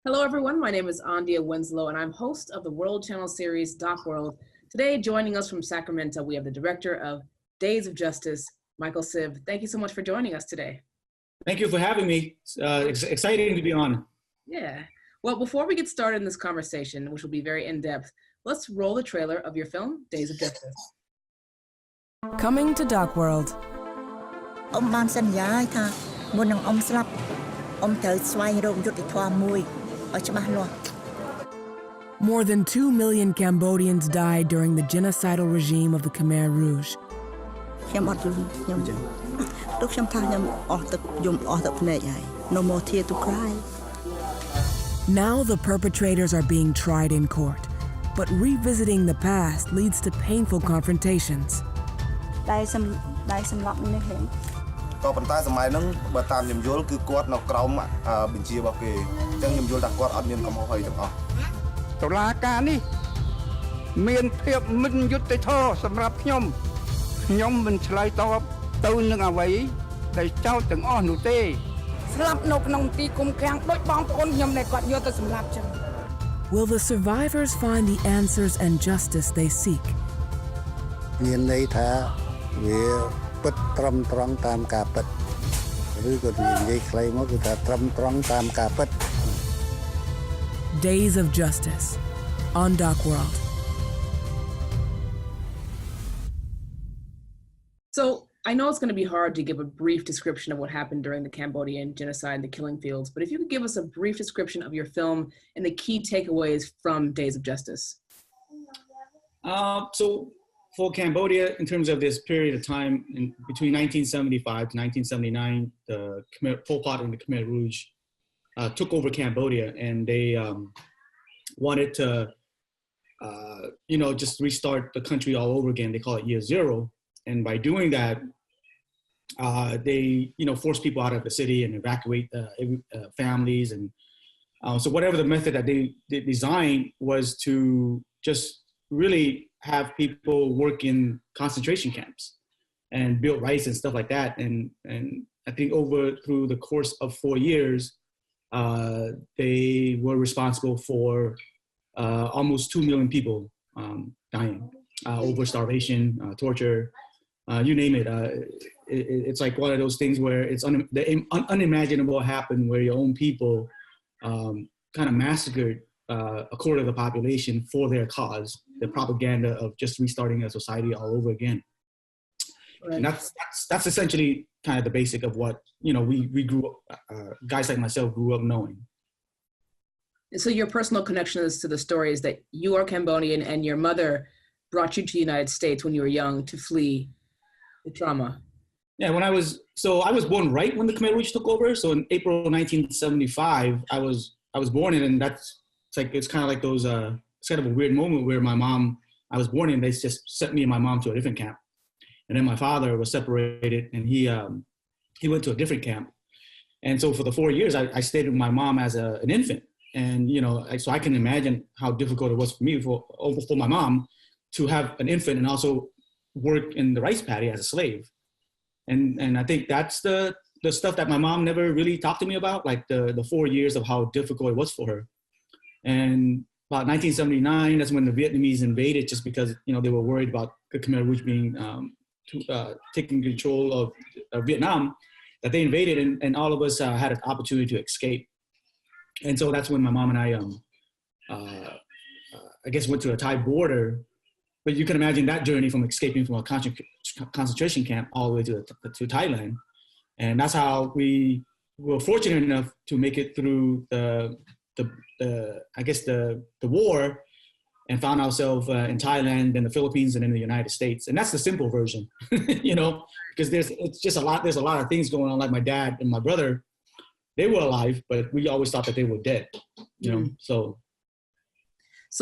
Hello, everyone. My name is Andia Winslow, and I'm host of the World Channel series Doc World. Today, joining us from Sacramento, we have the director of DAZE of Justice, Michael Siv. Thank you so much for joining us today. Thank you for having me. It's exciting to be on. Yeah. Well, before we get started in this conversation, which will be very in-depth, let's roll the trailer of your film, DAZE of Justice. Coming to Doc World. Ông banสัญญาให้ថាមុននឹងôngស្លាប់ôngត្រូវស្វែងរកយុត្តិធម៌មួយឲ្យច្បាស់លាស់ More than 2 million Cambodians died during the genocidal regime of the Khmer Rouge. ខ្ញុំអត់យល់ខ្ញុំទុកខ្ញុំថាខ្ញុំអស់ទឹកភ្នែកហើយ No more tear to cry. Now the perpetrators are being tried in court, but revisiting the past leads to painful confrontations. ដែលសម្លាប់នេះហ្នឹង ក៏ប៉ុន្តែសម័យហ្នឹងបើតាមខ្ញុំយល់គឺគាត់នៅក្រោមបញ្ជារបស់គេអញ្ចឹងខ្ញុំយល់ថាគាត់អត់មានកំហុសអីទាំងអស់តុលាការនេះមានភាពមិនយុត្តិធម៌សម្រាប់ខ្ញុំមិនឆ្លើយតបទៅនឹងអ្វីដែលចោទទាំងអស់នោះទេស្លាប់នៅក្នុងទីគុំឃាំងដូចបងប្អូនខ្ញុំដែលគាត់យកទៅសម្លាប់ចឹង Will the survivors find the answers and justice they seek? មានន័យថាវាពិតត្រឹមត្រង់តាមការពិតឬក៏និយាយខ្លីមកគឺថាត្រឹមត្រង់តាមការពិត Days of Justice on Doc World. So I know it's going to be hard to give a brief description of what happened during the Cambodian genocide and the killing fields, but if you could give us a brief description of your film and the key takeaways from Days of Justice. So for Cambodia, in terms of this period of time between 1975 to 1979, the Pol Pot and the Khmer Rouge took over Cambodia, and they wanted to, just restart the country all over again. They call it Year Zero, and by doing that, they, forced people out of the city and evacuate families, and so whatever the method that they designed was to just really have people work in concentration camps and build rice and stuff like that. And I think through the course of 4 years, they were responsible for almost 2 million people dying over starvation, torture, you name it. It's like one of those things where it's the unimaginable happened, where your own people kind of massacred a quarter of the population for their cause, the propaganda of just restarting a society all over again. Right. And that's essentially kind of the basic of what, we grew up, guys like myself grew up knowing. So your personal connection is to the story is that you are Cambodian and your mother brought you to the United States when you were young to flee the trauma. Yeah, I was born right when the Khmer Rouge took over. So in April 1975, I was born in, and it's kind of like those, it's kind of a weird moment where I was born in, they just sent me and my mom to a different camp. And then my father was separated, and he went to a different camp. And so for the 4 years, I stayed with my mom as an infant. And, so I can imagine how difficult it was for me, for my mom to have an infant and also work in the rice paddy as a slave. And I think that's the stuff that my mom never really talked to me about, like the 4 years of how difficult it was for her. And about 1979, that's when the Vietnamese invaded, just because they were worried about the Khmer Rouge being taking control of Vietnam, that they invaded, and all of us had an opportunity to escape. And so that's when my mom and I guess went to a Thai border. But you can imagine that journey from escaping from a concentration camp all the way to Thailand, and that's how we were fortunate enough to make it through the war, and found ourselves in Thailand and the Philippines and in the United States. And that's the simple version, because there's a lot of things going on. Like my dad and my brother, they were alive, but we always thought that they were dead, So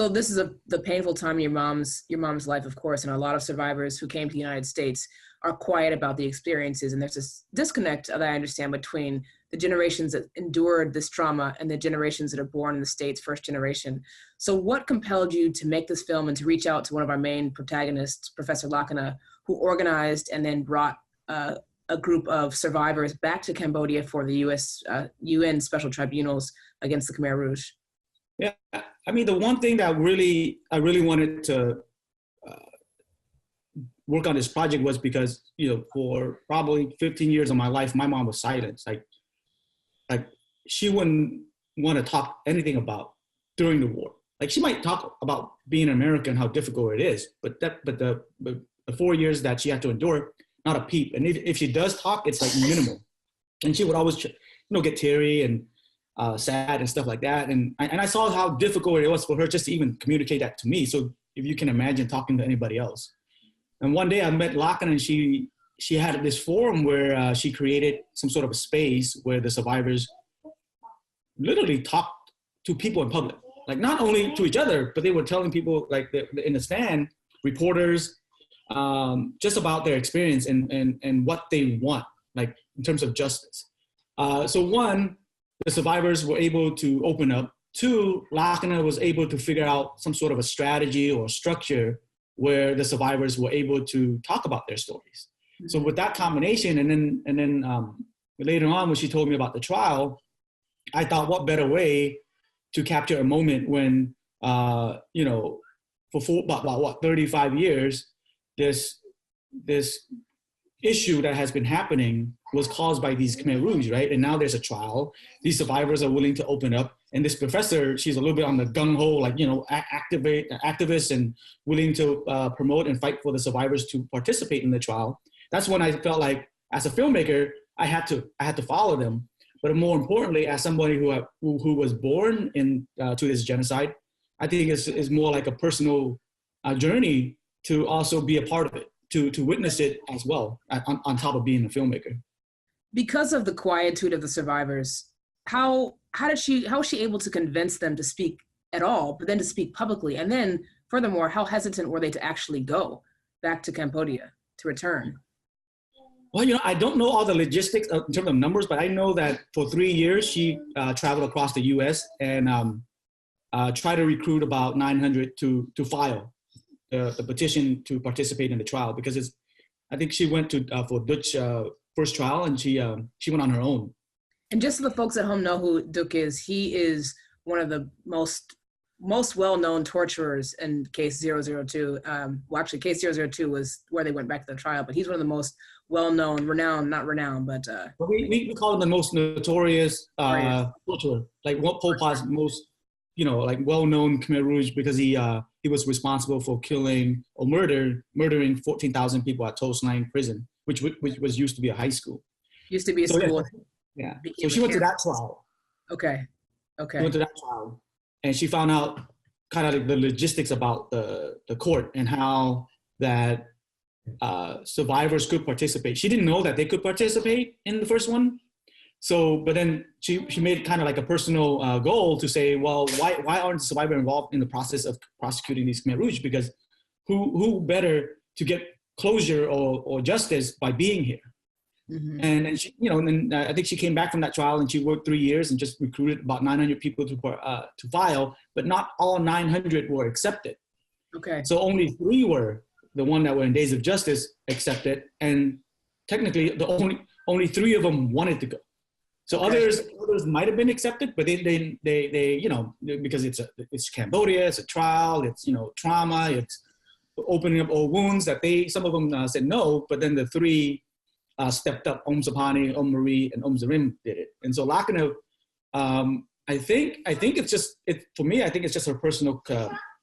this is the painful time in your mom's life, of course, and a lot of survivors who came to the United States are quiet about the experiences, and there's this disconnect that I understand between the generations that endured this trauma and the generations that are born in the States, first generation. So what compelled you to make this film and to reach out to one of our main protagonists, Professor Lakana, who organized and then brought a group of survivors back to Cambodia for the UN Special Tribunals against the Khmer Rouge. Yeah, I mean, the one thing that I really wanted to work on this project was because, you know, for probably 15 years of my life, my mom was silenced. Like she wouldn't want to talk anything about during the war. Like she might talk about being an American, how difficult it is, but the 4 years that she had to endure, not a peep. And if she does talk, it's like minimal. And she would always, you know, get teary and sad and stuff like that. And I saw how difficult it was for her just to even communicate that to me. So if you can imagine talking to anybody else. And one day I met Lakan, and she had this forum where she created some sort of a space where the survivors literally talked to people in public. Like not only to each other, but they were telling people like in the stand, reporters, just about their experience and what they want, like in terms of justice. So one, the survivors were able to open up. Two, Lakana was able to figure out some sort of a strategy or structure where the survivors were able to talk about their stories. So with that combination, and then later on when she told me about the trial, I thought, what better way to capture a moment when, you know, for about 35 years, this issue that has been happening was caused by these Khmer Rouge, right? And now there's a trial. These survivors are willing to open up. And this professor, she's a little bit on the gung-ho, like, you know, activist and willing to promote and fight for the survivors to participate in the trial. That's when I felt like, as a filmmaker, I had to follow them. But more importantly, as somebody who was born to this genocide, I think it's more like a personal journey to also be a part of it, to witness it as well, on top of being a filmmaker. Because of the quietude of the survivors, how was she able to convince them to speak at all, but then to speak publicly? And then furthermore, how hesitant were they to actually go back to Cambodia, to return? Well, you know, I don't know all the logistics in terms of numbers, but I know that for 3 years, she traveled across the US and tried to recruit about 900 to file the petition to participate in the trial, because I think she went to for Dutch first trial, and she went on her own. And just so the folks at home know who Duc is, he is one of the most well-known torturers in case 002. Well, actually, case 002 was where they went back to the trial, but he's one of the most well-known, not renowned, but we call him the most notorious torturer, like Pol Pot's most, you know, like well-known Khmer Rouge, because he was responsible for killing or murdering 14,000 people at Toe Slang prison, which was used to be a high school. Used to be a school. Yeah. So she went to that trial. Okay. She went to that trial, and she found out kind of like the logistics about the court and how that survivors could participate. She didn't know that they could participate in the first one. So, but then she made kind of like a personal goal to say, well, why aren't the survivors involved in the process of prosecuting these Khmer Rouge? Because who better to get closure or justice by being here? Mm-hmm. And she, you know, and then I think she came back from that trial, and she worked 3 years and just recruited about 900 people to file, but not all 900 were accepted. Okay. So only 3 were the one that were in Days of Justice accepted, and technically the only 3 of them wanted to go. So okay. others might have been accepted, but they you know, because it's Cambodia, it's a trial, it's, you know, trauma, it's opening up old wounds, that some of them said no, but then the 3 stepped up. Om Sapani, Om Marie, and Om Zarim did it. And so Lakanov, I think it's just, for me, I think it's just her personal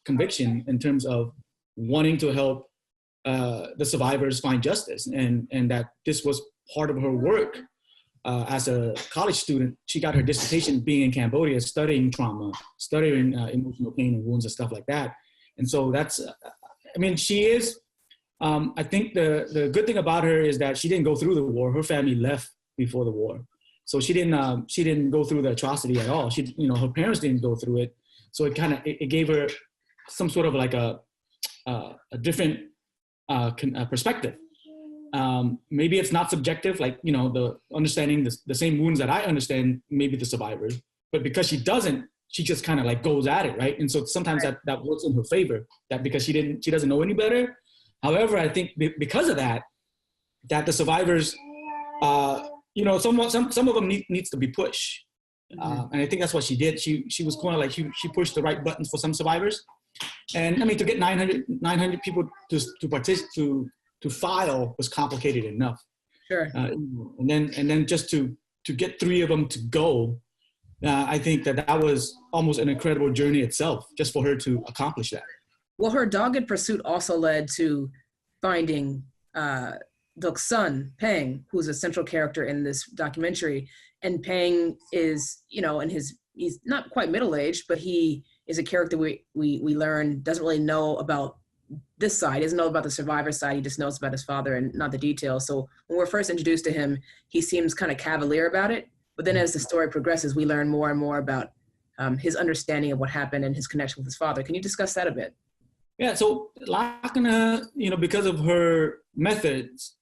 conviction in terms of wanting to help the survivors find justice, and that this was part of her work. As a college student, she got her dissertation being in Cambodia, studying trauma, studying emotional pain and wounds and stuff like that. And so that's, I mean, she is, I think the good thing about her is that she didn't go through the war. Her family left before the war. So she didn't go through the atrocity at all. She, you know, her parents didn't go through it. So it gave her some sort of like a different perspective. Maybe it's not subjective, like, you know, the understanding the same wounds that I understand, maybe the survivors, but because she doesn't, she just kind of like goes at it, right? And so sometimes that works in her favor, that because she doesn't know any better. However, I think because of that the survivors you know, some of them needs to be pushed. And I think that's what she did. She was kind of like, she pushed the right buttons for some survivors. And I mean, to get 900 people to participate, to file was complicated enough. Sure. And then just to get 3 of them to go, I think that was almost an incredible journey itself, just for her to accomplish that. Well, her dogged pursuit also led to finding Duc's son, Peng, who's a central character in this documentary. And Peng is, you know, he's not quite middle-aged, but he is a character we learn doesn't really know about this side, doesn't know about the survivor side. He just knows about his father and not the details. So when we're first introduced to him, he seems kind of cavalier about it. But then as the story progresses, we learn more and more about his understanding of what happened and his connection with his father. Can you discuss that a bit? Yeah, so Lakana, you know, because of her methods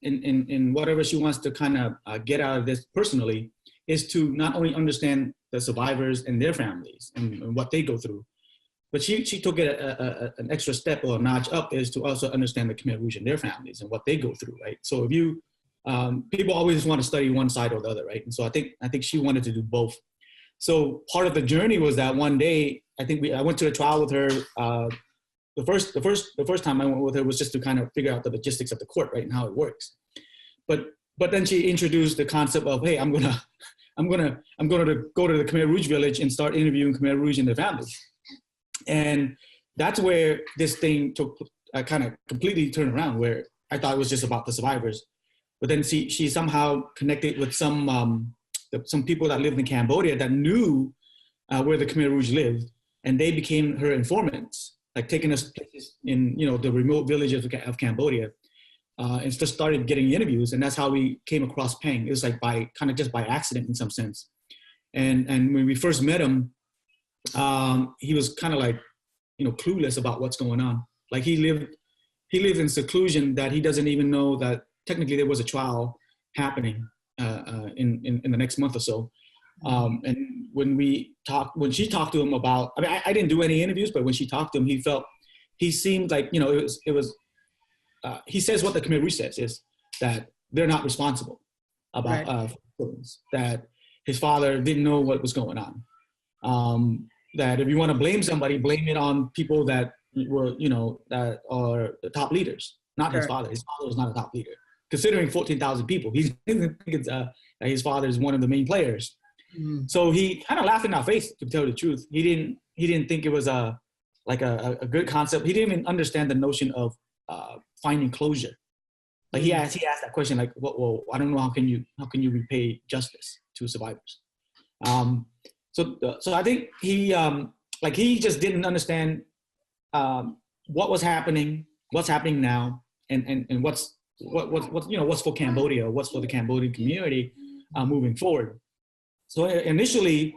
in whatever she wants to kind of get out of this personally, is to not only understand the survivors and their families and what they go through, but she took it an extra step or a notch up, is to also understand the Khmer Rouge and their families and what they go through, right? So if you, people always want to study one side or the other, right? And so I think she wanted to do both. So part of the journey was that one day, I went to a trial with her. The first time I went with her was just to kind of figure out the logistics of the court, right, and how it works. But then she introduced the concept of, hey, I'm gonna go to the Khmer Rouge village and start interviewing Khmer Rouge and their families. And that's where this thing took kind of completely turned around, where I thought it was just about the survivors. But then she somehow connected with some people that lived in Cambodia that knew where the Khmer Rouge lived, and they became her informants, like taking us places in, you know, the remote villages of Cambodia, and just started getting interviews. And that's how we came across Peng. It was like by accident in some sense. And when we first met him, he was kind of like, you know, clueless about what's going on. Like he lived in seclusion, that he doesn't even know that technically there was a trial happening in the next month or so. And when she talked to him about, I mean, I didn't do any interviews, but when she talked to him, he seemed like, you know, it was he says what the Khmer Rouge says, is that they're not responsible about that his father didn't know what was going on. That if you want to blame somebody, blame it on people that were, you know, that are the top leaders, not his father. His father was not a top leader. Considering 14,000 people, he didn't think his father is one of the main players. So he kind of laughed in our face, to tell the truth. He didn't think it was a good concept. He didn't even understand the notion of finding closure. Like he asked that question, like, well, I don't know, how can you repay justice to survivors? So I think he just didn't understand what was happening, what's happening now, and what's for Cambodia, what's for the Cambodian community moving forward. So initially,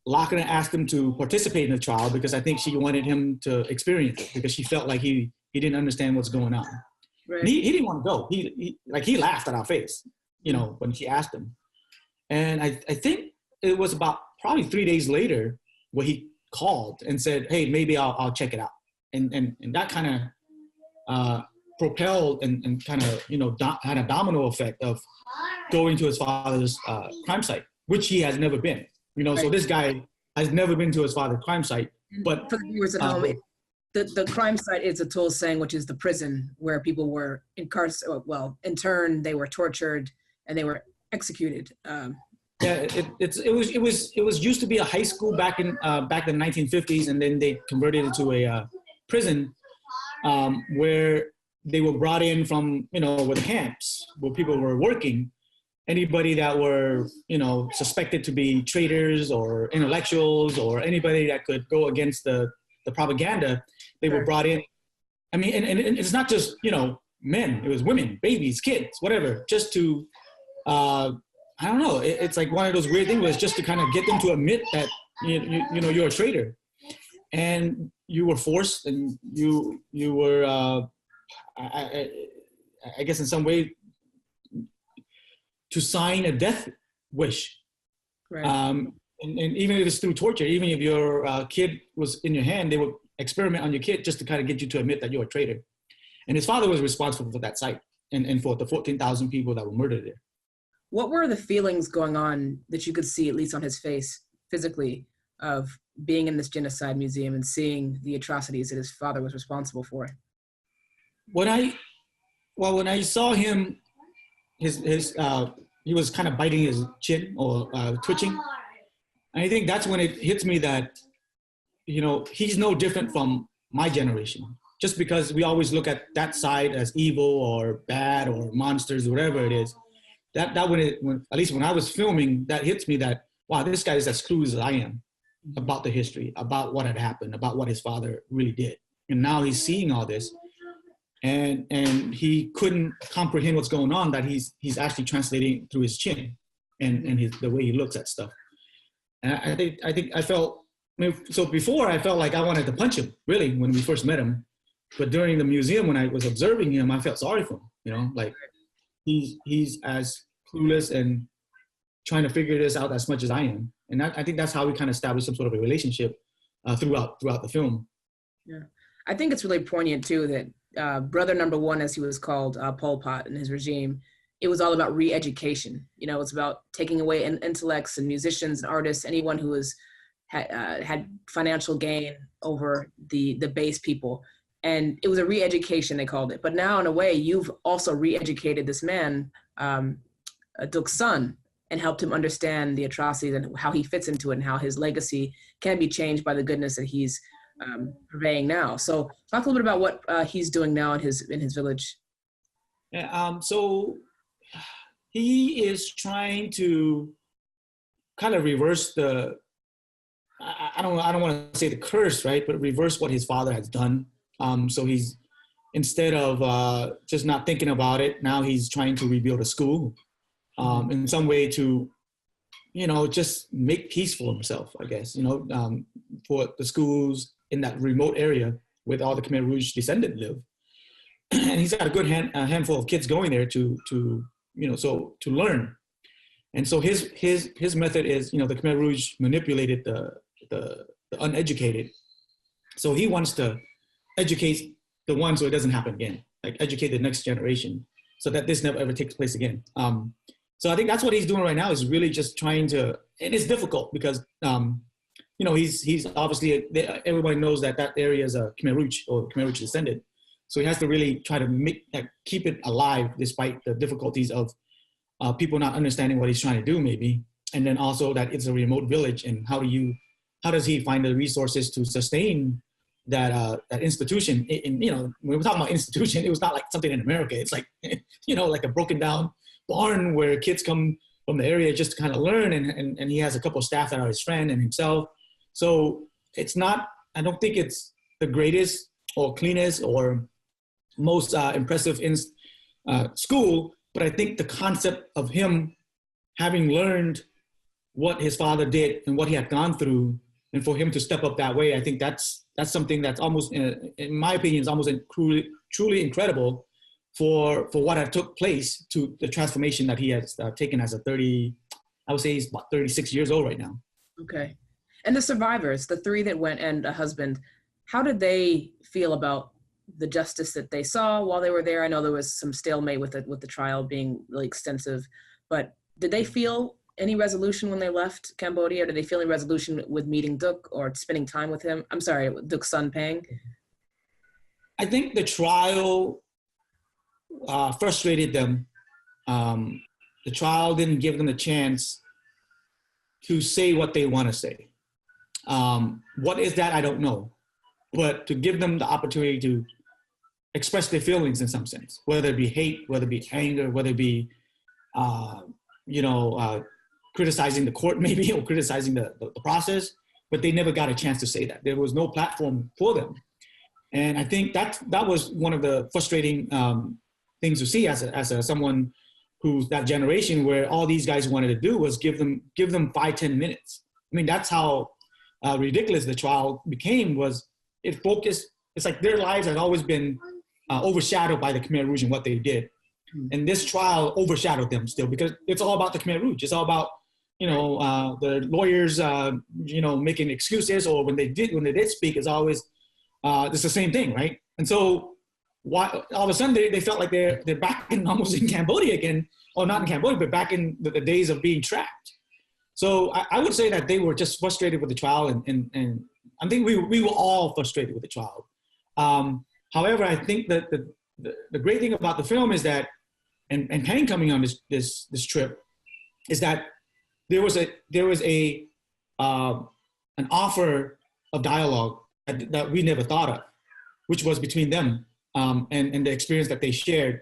Lakana asked him to participate in the trial because I think she wanted him to experience it, because she felt like he didn't understand what's going on. Right. And he didn't want to go. He laughed at our face, you know, when she asked him. And I think it was about probably 3 days later where he called and said, hey, maybe I'll check it out. And that kind of propelled and kind of, you know, had a domino effect of going to his father's crime site, which he has never been. You know, so this guy has never been to his father's crime site. But for the viewers at home, the crime site is a Tuol Seng, which is the prison where people were interned, they were tortured, and they were executed. Yeah, it was used to be a high school back in the 1950s, and then they converted it to a prison where they were brought in from, you know, with camps where people were working. Anybody that were, you know, suspected to be traitors or intellectuals or anybody that could go against the propaganda, they were brought in. I mean, and it's not just, you know, men, it was women, babies, kids, whatever, just to, I don't know, it's like one of those weird things was just to kind of get them to admit that, you know, you're a traitor. And you were forced, and you were, I guess in some way, to sign a death wish. Right. And even if it's through torture, even if your kid was in your hand, they would experiment on your kid just to kind of get you to admit that you're a traitor. And his father was responsible for that site. and for the 14,000 people that were murdered there. What were the feelings going on that you could see, at least on his face, physically, of being in this genocide museum and seeing the atrocities that his father was responsible for? When I saw him, he was kind of biting his chin or twitching. And I think that's when it hits me that, he's no different from my generation. Just because we always look at that side as evil or bad or monsters, whatever it is, that when at least when I was filming, that hits me that, wow, this guy is as clueless as I am about the history, about what had happened, about what his father really did. And now he's seeing all this, and he couldn't comprehend what's going on, that he's actually translating through his chin and the way he looks at stuff. And I think I felt, so before I felt like I wanted to punch him, really, when we first met him. But during the museum, when I was observing him, I felt sorry for him, like he's as clueless and trying to figure this out as much as I am. And I think that's how we kind of established some sort of a relationship throughout the film. Yeah, I think it's really poignant too that brother number one, as he was called, Pol Pot and his regime, it was all about re-education. It's about taking away intellects and musicians and artists, anyone who had financial gain over the base people. And it was a re-education, they called it. But now, in a way, you've also re-educated this man, Duc's son, and helped him understand the atrocities and how he fits into it and how his legacy can be changed by the goodness that he's purveying now. So talk a little bit about what he's doing now in his village. Yeah, so he is trying to kind of reverse I don't want to say the curse, right? But reverse what his father has done. So he's, instead of just not thinking about it, now he's trying to rebuild a school in some way to, just make peace for himself, I guess, for the schools in that remote area where all the Khmer Rouge descendants live. And he's got a good handful of kids going there to learn. And so his method is, the Khmer Rouge manipulated the uneducated. So he wants to educate the one so it doesn't happen again, like educate the next generation so that this never ever takes place again. So I think that's what he's doing right now, is really just trying to, and it's difficult because, he's obviously, everybody knows that area is a Khmer Rouge or Khmer Rouge descendant. So he has to really try to keep it alive despite the difficulties of people not understanding what he's trying to do maybe. And then also that it's a remote village, and how does he find the resources to sustain that institution? When we're talking about institution, it was not like something in America. It's like, like a broken down barn where kids come from the area just to kind of learn. And he has a couple of staff that are his friend and himself. So it's not, I don't think it's the greatest or cleanest or most impressive in school, but I think the concept of him having learned what his father did and what he had gone through, and for him to step up that way, I think that's something that's almost, in my opinion, is almost truly incredible for what had took place, to the transformation that he has taken as I would say he's about 36 years old right now. Okay. And the survivors, the three that went and a husband, how did they feel about the justice that they saw while they were there? I know there was some stalemate with the trial being really extensive, but did they feel any resolution when they left Cambodia? Or did they feel any resolution with meeting Duc or spending time with him? I'm sorry, Duc's son, Peng? I think the trial frustrated them. The trial didn't give them a chance to say what they want to say. What is that? I don't know. But to give them the opportunity to express their feelings in some sense, whether it be hate, whether it be anger, whether it be, criticizing the court maybe, or criticizing the process, but they never got a chance to say that. There was no platform for them. And I think that was one of the frustrating things to see as someone who's that generation, where all these guys wanted to do was give them 5-10 minutes. I mean, that's how ridiculous the trial became. Was it focused, it's like their lives had always been overshadowed by the Khmer Rouge and what they did. And this trial overshadowed them still, because it's all about the Khmer Rouge. It's all about, the lawyers, making excuses, or when they did speak, it's always, it's the same thing, right? And so why all of a sudden they felt like they're back in almost in Cambodia again, or not in Cambodia, but back in the days of being trapped. So I would say that they were just frustrated with the trial, and I think we were all frustrated with the trial. However, I think that the great thing about the film is that, and Peng coming on this trip, is that there was an offer of dialogue that we never thought of, which was between them and the experience that they shared.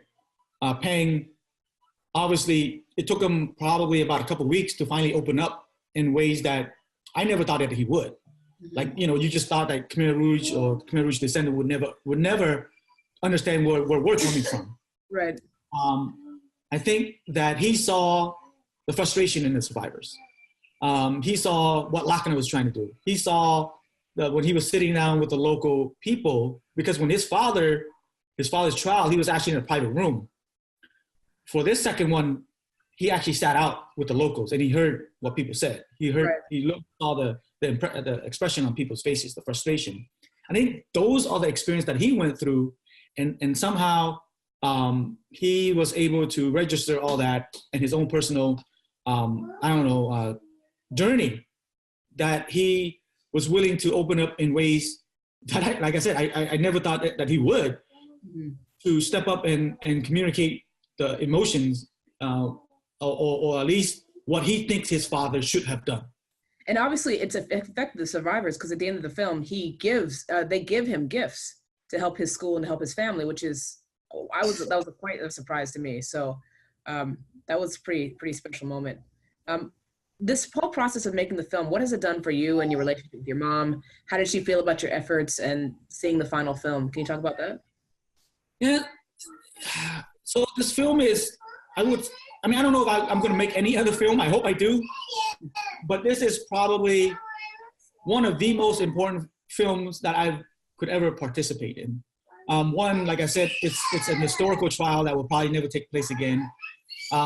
Peng, obviously, it took him probably about a couple of weeks to finally open up in ways that I never thought that he would. Like, you know, you just thought that Khmer Rouge or Khmer Rouge descendant would never understand where we're coming from. Right. I think that he saw the frustration in the survivors. He saw what Lakana was trying to do. He saw that when he was sitting down with the local people, because when his father's trial, he was actually in a private room. For this second one, he actually sat out with the locals and he heard what people said. He heard, He looked all the expression on people's faces, the frustration. I think those are the experience that he went through, and somehow he was able to register all that in his own personal, journey, that he was willing to open up in ways that, like I said, I never thought that he would, to step up and communicate the emotions, or at least what he thinks his father should have done. And obviously it's affected the survivors, because at the end of the film, they give him gifts to help his school and to help his family, which is, that was quite a surprise to me. So that was a pretty special moment. This whole process of making the film, what has it done for you and your relationship with your mom? How did she feel about your efforts and seeing the final film? Can you talk about that? Yeah. So this film is, I don't know if I'm going to make any other film. I hope I do. But this is probably one of the most important films that I could ever participate in. One, like I said, it's an historical trial that will probably never take place again.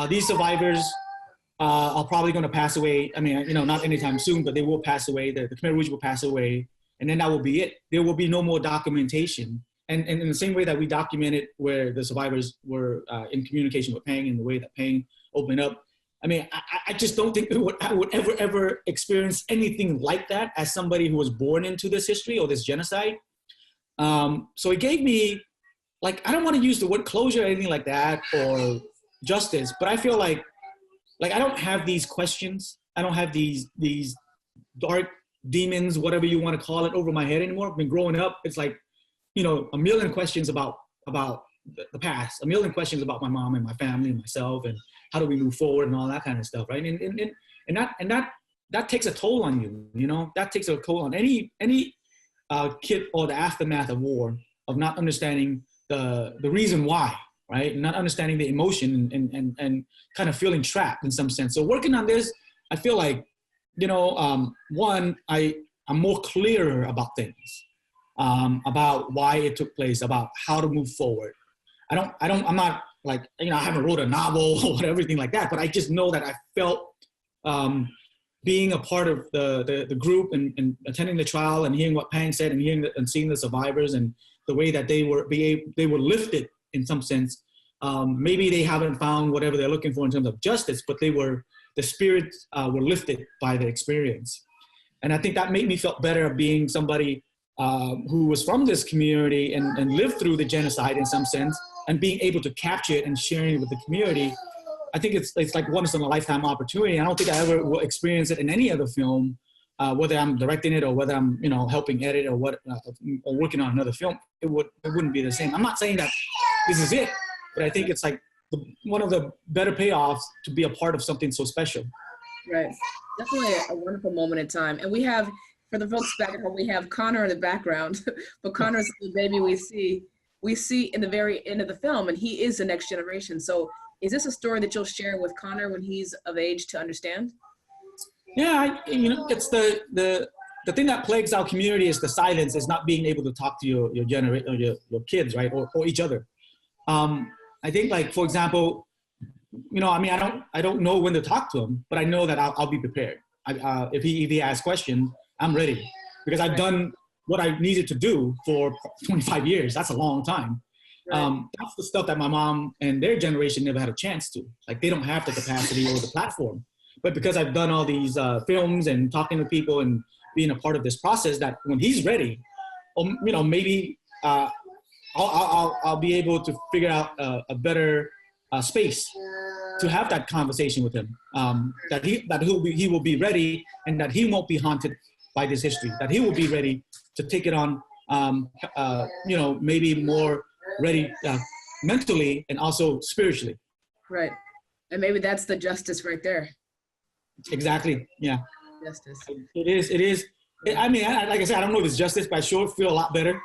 These survivors are probably going to pass away. I mean, not anytime soon, but they will pass away. The Khmer Rouge will pass away, and then that will be it. There will be no more documentation. And in the same way that we documented where the survivors were in communication with Peng and the way that Peng opened up, I mean, I just don't think I would ever experience anything like that as somebody who was born into this history or this genocide. So it gave me, like, I don't want to use the word closure or anything like that, or justice, but I feel like I don't have these questions. I don't have these dark demons, whatever you want to call it, over my head anymore. I've been growing up, it's like, a million questions about the past, a million questions about my mom and my family and myself, and how do we move forward and all that kind of stuff, right? And that takes a toll on you, that takes a toll on any kid, or the aftermath of war, of not understanding the reason why, right? Not understanding the emotion and kind of feeling trapped in some sense. So working on this, I feel like, one, I'm more clearer about things. About why it took place, about how to move forward. I'm not like, I haven't wrote a novel or everything like that, but I just know that I felt being a part of the group and attending the trial and hearing what Peng said and seeing the survivors and the way that they were lifted in some sense. Maybe they haven't found whatever they're looking for in terms of justice, but the spirits were lifted by the experience. And I think that made me feel better of being somebody who was from this community and lived through the genocide in some sense, and being able to capture it and sharing it with the community. I think it's like once in a lifetime opportunity. I don't think I ever will experience it in any other film, whether I'm directing it or whether I'm helping edit or or working on another film. It wouldn't be the same. I'm not saying that this is it, but I think it's like one of the better payoffs to be a part of something so special. Right, definitely a wonderful moment in time. And we have, for the folks back at home, we have Connor in the background, but Connor's the baby we see in the very end of the film, and he is the next generation. So is this a story that you'll share with Connor when he's of age to understand? Yeah, it's the thing that plagues our community is the silence, is not being able to talk to your kids, right, or each other. I think, like, for example, I don't know when to talk to him, but I know that I'll be prepared. If he asks questions, I'm ready, because I've done what I needed to do for 25 years. That's a long time. Right. That's the stuff that my mom and their generation never had a chance to. Like, they don't have the capacity or the platform. But because I've done all these films and talking to people and being a part of this process, that when he's ready, you know, maybe I'll be able to figure out a better space to have that conversation with him. That he will be ready, and that he won't be haunted by this history. That he will be ready to take it on. You know, maybe more ready mentally and also spiritually. Right. And maybe that's the justice right there. Exactly. Yeah. Justice. It is. I mean, like I said, I don't know if it's justice, but I sure feel a lot better.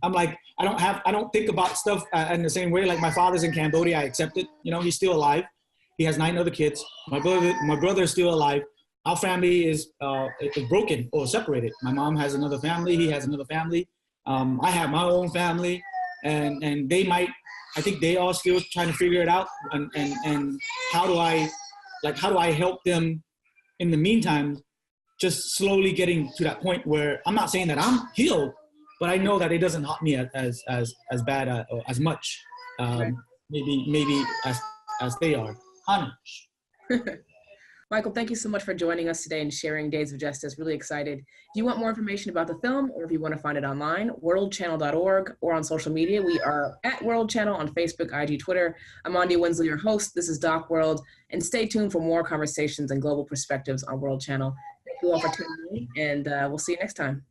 I'm like, I don't think about stuff in the same way. Like, my father's in Cambodia. I accept it. You know, he's still alive. He has 9 other kids. My brother is still alive. Our family is broken or separated. My mom has another family. He has another family. I have my own family, and they might. I think they are still trying to figure it out. And how do I help them in the meantime? Just slowly getting to that point where I'm not saying that I'm healed, but I know that it doesn't haunt me as bad or as much. Maybe as they are. Michael, thank you so much for joining us today and sharing Days of Justice. Really excited. If you want more information about the film, or if you want to find it online, worldchannel.org, or on social media, we are at World Channel on Facebook, IG, Twitter. I'm Andia Winslow, your host. This is Doc World, and stay tuned for more conversations and global perspectives on World Channel. Thank you all for tuning in, and we'll see you next time.